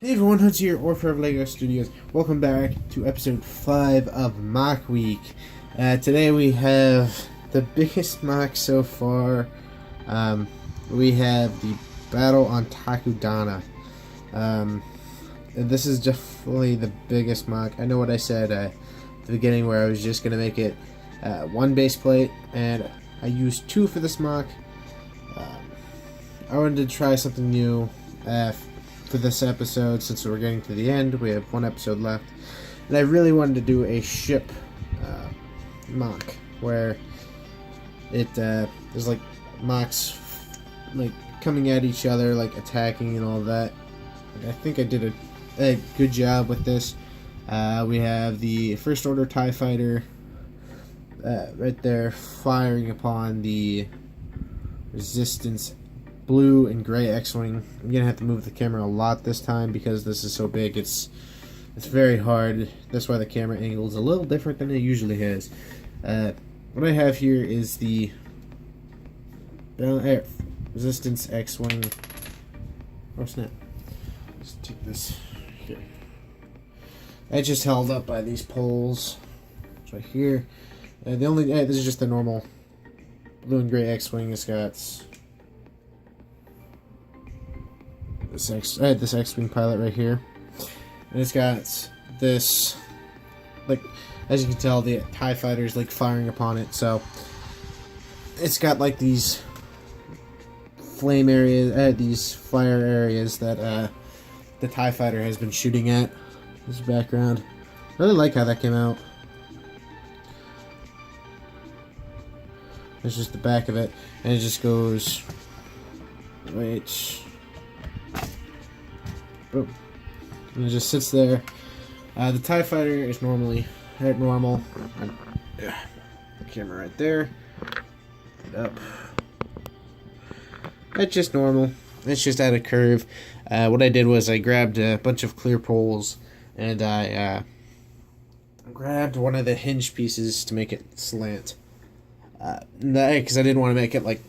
Hey everyone, Hoods here, or Forever Lego Studios. Welcome back to episode 5 of Mock Week. Today we have the biggest mock so far. We have the battle on Takodana. And this is definitely the biggest mock. I know what I said at the beginning where I was just going to make it one base plate, and I used 2 for this mock. I wanted to try something new for this episode since we're getting to the end. We have 1 episode left, and I really wanted to do a ship mock where it there's like mocks like coming at each other, like attacking and all that. And I think I did a good job with this. We have the First Order TIE Fighter right there firing upon the Resistance blue and gray X-Wing. I'm gonna have to move the camera a lot this time because this is so big. It's very hard. That's why the camera angle is a little different than it usually is. What I have here is the Resistance X-Wing. Oh snap! Let's take this here. It's just held up by these poles. It's right here. This is just the normal blue and gray X-Wing. It's got this X-Wing pilot right here, and it's got this, like, as you can tell, the TIE fighter is like firing upon it, so it's got like these flame areas, these fire areas that the TIE fighter has been shooting at. This background, really like how that came out. It's just the back of it, and it just goes right. Boom. And it just sits there. The TIE fighter is normally at normal. The camera right there. Up. That's just normal. It's just at a curve. What I did was I grabbed a bunch of clear poles and I grabbed one of the hinge pieces to make it slant. Because I didn't want to make it like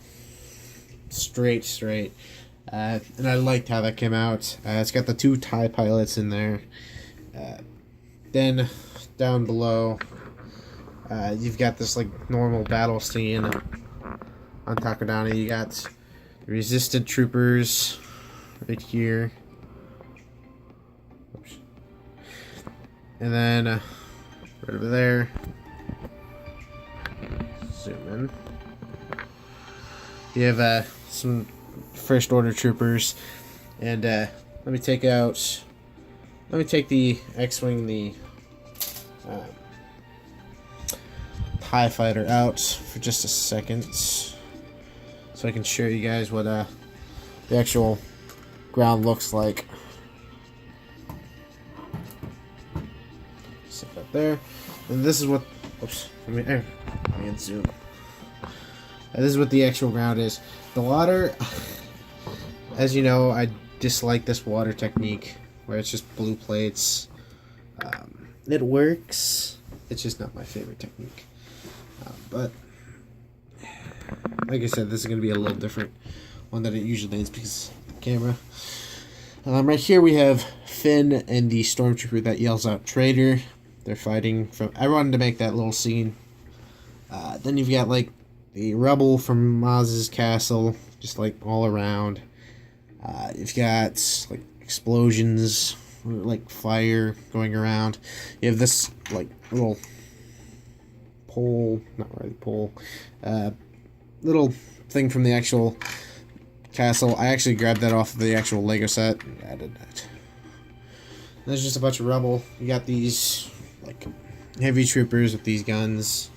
straight. And I liked how that came out. It's got the 2 TIE pilots in there. Then down below, you've got this like normal battle scene on Takodana. You got the resistant troopers right here. Oops. And then right over there. Zoom in. You have some First Order troopers, and let me take the X-Wing, the TIE fighter out for just a second, so I can show you guys what the actual ground looks like. Set that there, and this is what. Oops, let me zoom. This is what the actual ground is. The water, as you know, I dislike this water technique where it's just blue plates. It works. It's just not my favorite technique. But like I said, this is going to be a little different one than it usually is because of the camera. Right here we have Finn and the stormtrooper that yells out "traitor." They're fighting from. I wanted to make that little scene. Then you've got like the rubble from Maz's castle, just like all around. You've got like explosions, like fire going around. You have this like little pole, not really pole, little thing from the actual castle. I actually grabbed that off of the actual Lego set and added that. There's just a bunch of rubble. You got these like heavy troopers with these guns.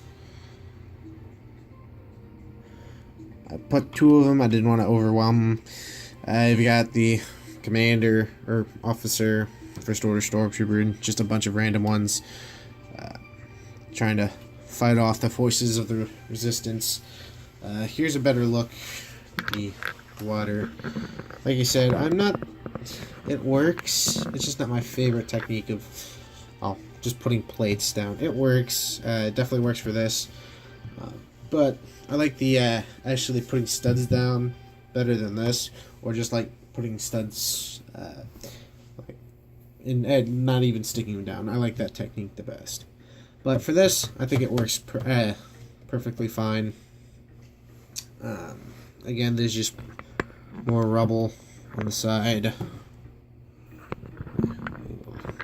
I put 2 of them. I didn't want to overwhelm them. You've got the commander or officer, First Order stormtrooper, and just a bunch of random ones trying to fight off the forces of the resistance. Here's a better look at the water. Like I said, it works. It's just not my favorite technique of just putting plates down. It works. It definitely works for this. But I like the actually putting studs down better than this, or just like putting studs like and not even sticking them down. I like that technique the best. But for this, I think it works perfectly fine. Again, there's just more rubble on the side.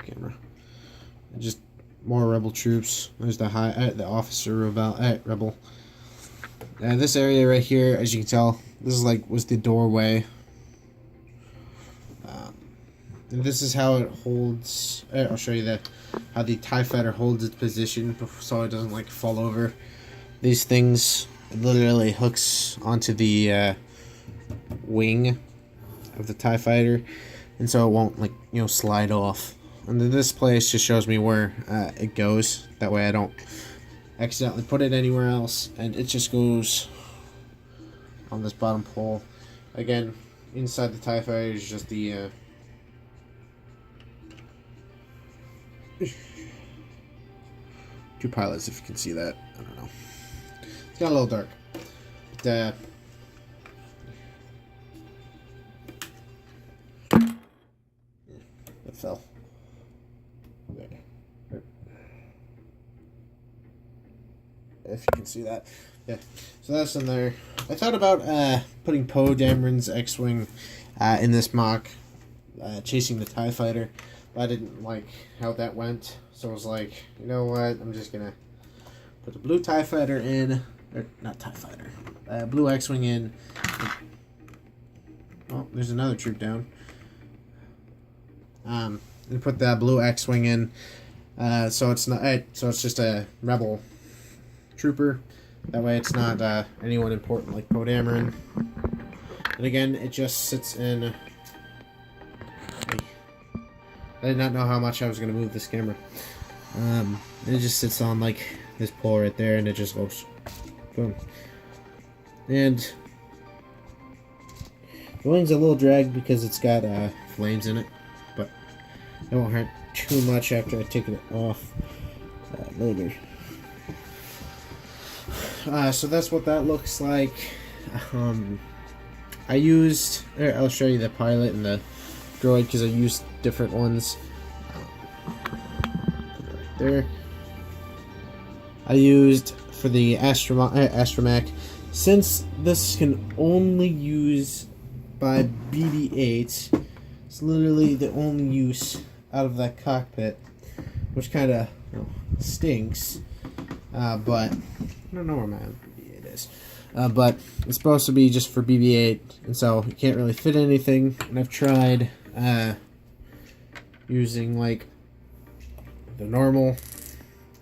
Camera. Just more rebel troops. There's the officer rebel. This area right here, as you can tell, this is was the doorway. And this is how it holds. I'll show you how the TIE Fighter holds its position so it doesn't fall over. These things, it literally hooks onto the wing of the TIE Fighter, and so it won't slide off. And then this place just shows me where it goes. That way I don't accidentally put it anywhere else, and it just goes on this bottom pole. Again, inside the TIE Fighter is just the two pilots, if you can see that. I don't know. It's got a little dark. But, it fell. There. If you can see that. Yeah. So that's in there. I thought about putting Poe Dameron's X-Wing in this mock, chasing the TIE Fighter. But I didn't like how that went. So I was like, you know what? I'm just going to put the blue TIE Fighter in. Or, not TIE Fighter. Blue X-Wing in. Oh, there's another troop down. And put that blue X-Wing in. So it's not. So it's just a rebel trooper. That way it's not anyone important like Poe Dameron. And again, it just sits in. I did not know how much I was going to move this camera. It just sits on this pole right there, and it just goes boom. And the wing's a little dragged because it's got flames in it, but it won't hurt too much after I take it off later. So that's what that looks like. I'll show you the pilot and the droid because I used different ones. Right there. I used for the Astromech, since this can only use by BB-8. It's literally the only use out of that cockpit, which kind of stinks. But I don't know where my BB-8 is. But it's supposed to be just for BB-8, and so you can't really fit anything. And I've tried using the normal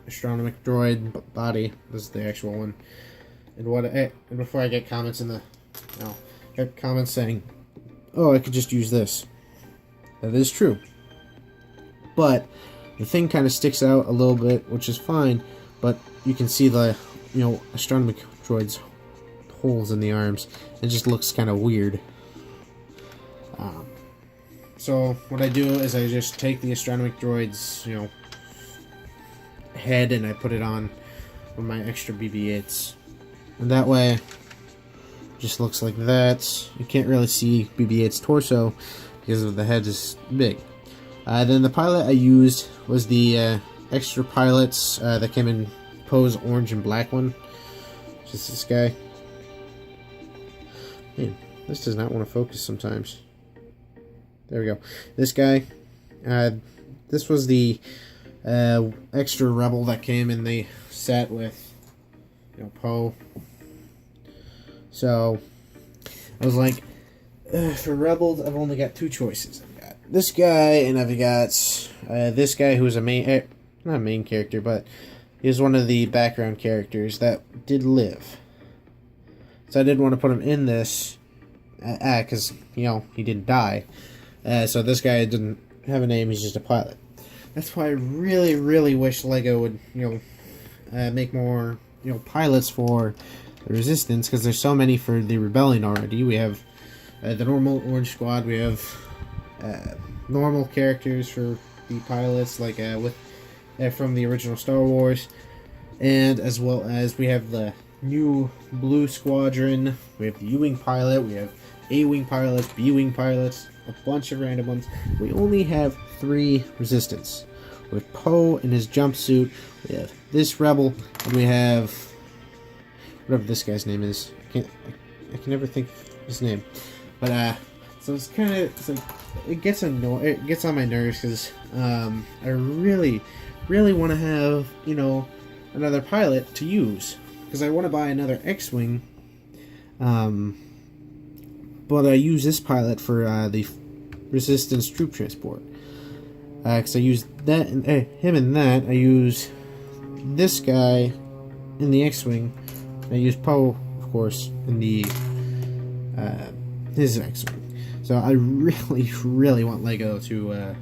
astronomic droid body. This is the actual one. And before I get comments get comments saying, "Oh, I could just use this." That is true, but the thing kind of sticks out a little bit, which is fine. But you can see the astronomic droid's holes in the arms. It just looks kind of weird. So what I do is I just take the astronomic droid's head and I put it on with my extra BB-8s, and that way it just looks like that. You can't really see BB-8's torso because of the head is big. Then the pilot I used was the extra pilots that came in Poe's orange and black one. Just this guy. Man, this does not want to focus sometimes. There we go. This guy. This was the extra rebel that came in the set with Poe. So I was like, for rebels, I've only got two choices. I've got this guy, and I've got this guy who's a not a main character, but he was one of the background characters that did live. So I didn't want to put him in this, because he didn't die. So this guy didn't have a name; he's just a pilot. That's why I really, really wish LEGO would, make more, pilots for the Resistance, because there's so many for the Rebellion already. We have the normal Orange Squad. We have normal characters for the pilots, from the original Star Wars, and as well as we have the new Blue Squadron. We have the U-Wing pilot. We have A-Wing pilots, B-Wing pilots, a bunch of random ones. We only have 3 resistance. With Poe in his jumpsuit, we have this rebel, and we have whatever this guy's name is. I can never think of his name. But so it's kind of like it gets annoying. It gets on my nerves because I really want to have another pilot to use because I want to buy another X-wing. But I use this pilot for the Resistance troop transport. Because I use that him in that. I use this guy in the X-wing. I use Poe, of course, in the his X-wing. So I really want Lego to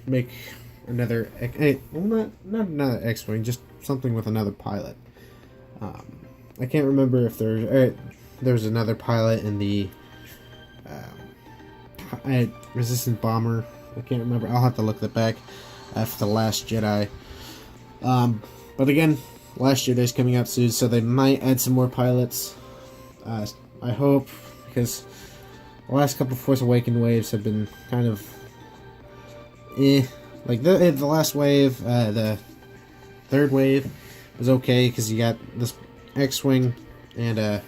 make another not another X-wing, just something with another pilot. I can't remember if there's another pilot in the Resistance bomber. I can't remember. I'll have to look that back for the Last Jedi. But again, Last Jedi is coming out soon, so they might add some more pilots. I hope, because the last couple Force Awakens waves have been kind of like the last wave, the third wave was okay because you got this X-wing and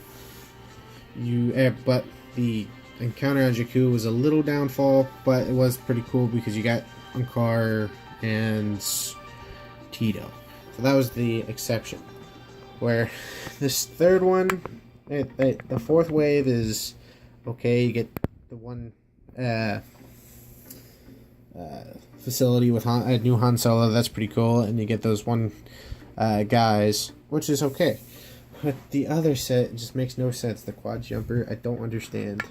but the encounter on Jakku was a little downfall, but it was pretty cool because you got Unkar and Tito. So that was the exception. Where this third one, the fourth wave is okay. You get the one facility with new Han Solo. That's pretty cool, and you get those one guys, which is okay. But the other set just makes no sense. The quad jumper, I don't understand.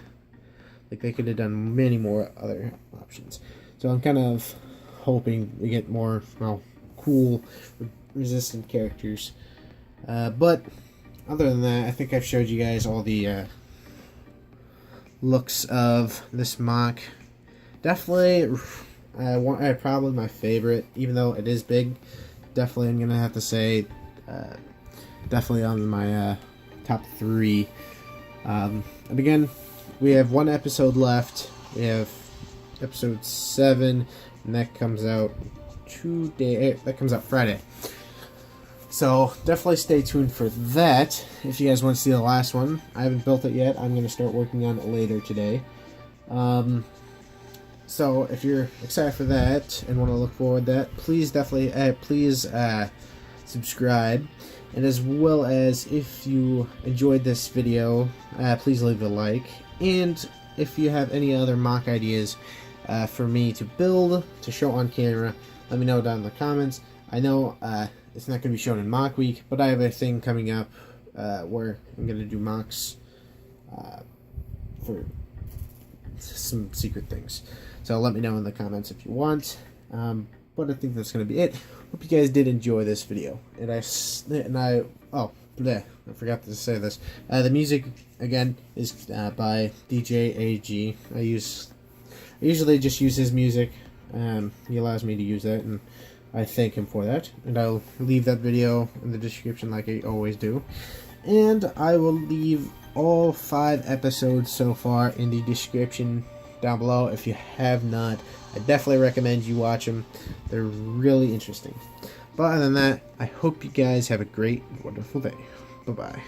Like, they could have done many more other options. So I'm kind of hoping we get more, cool, resistant characters. But other than that, I think I've showed you guys all the looks of this mock. Definitely, probably my favorite, even though it is big. Definitely, I'm gonna have to say, definitely on my top 3. And again, we have one episode left. We have episode 7, and that comes out Friday. So definitely stay tuned for that. If you guys want to see the last one, I haven't built it yet. I'm going to start working on it later today. So if you're excited for that and want to look forward to that, please definitely subscribe. And as well as, if you enjoyed this video, please leave a like. And if you have any other mock ideas for me to build, to show on camera, let me know down in the comments. I know it's not going to be shown in mock week, but I have a thing coming up where I'm going to do mocks for some secret things. So let me know in the comments if you want. But I think that's going to be it. Hope you guys did enjoy this video. I forgot to say this. The music, again, is by DJ AG. I usually just use his music. He allows me to use that, and I thank him for that. And I'll leave that video in the description like I always do. And I will leave all 5 episodes so far in the description down below. If you have not, I definitely recommend you watch them. They're really interesting. But other than that, I hope you guys have a great, wonderful day. Bye-bye.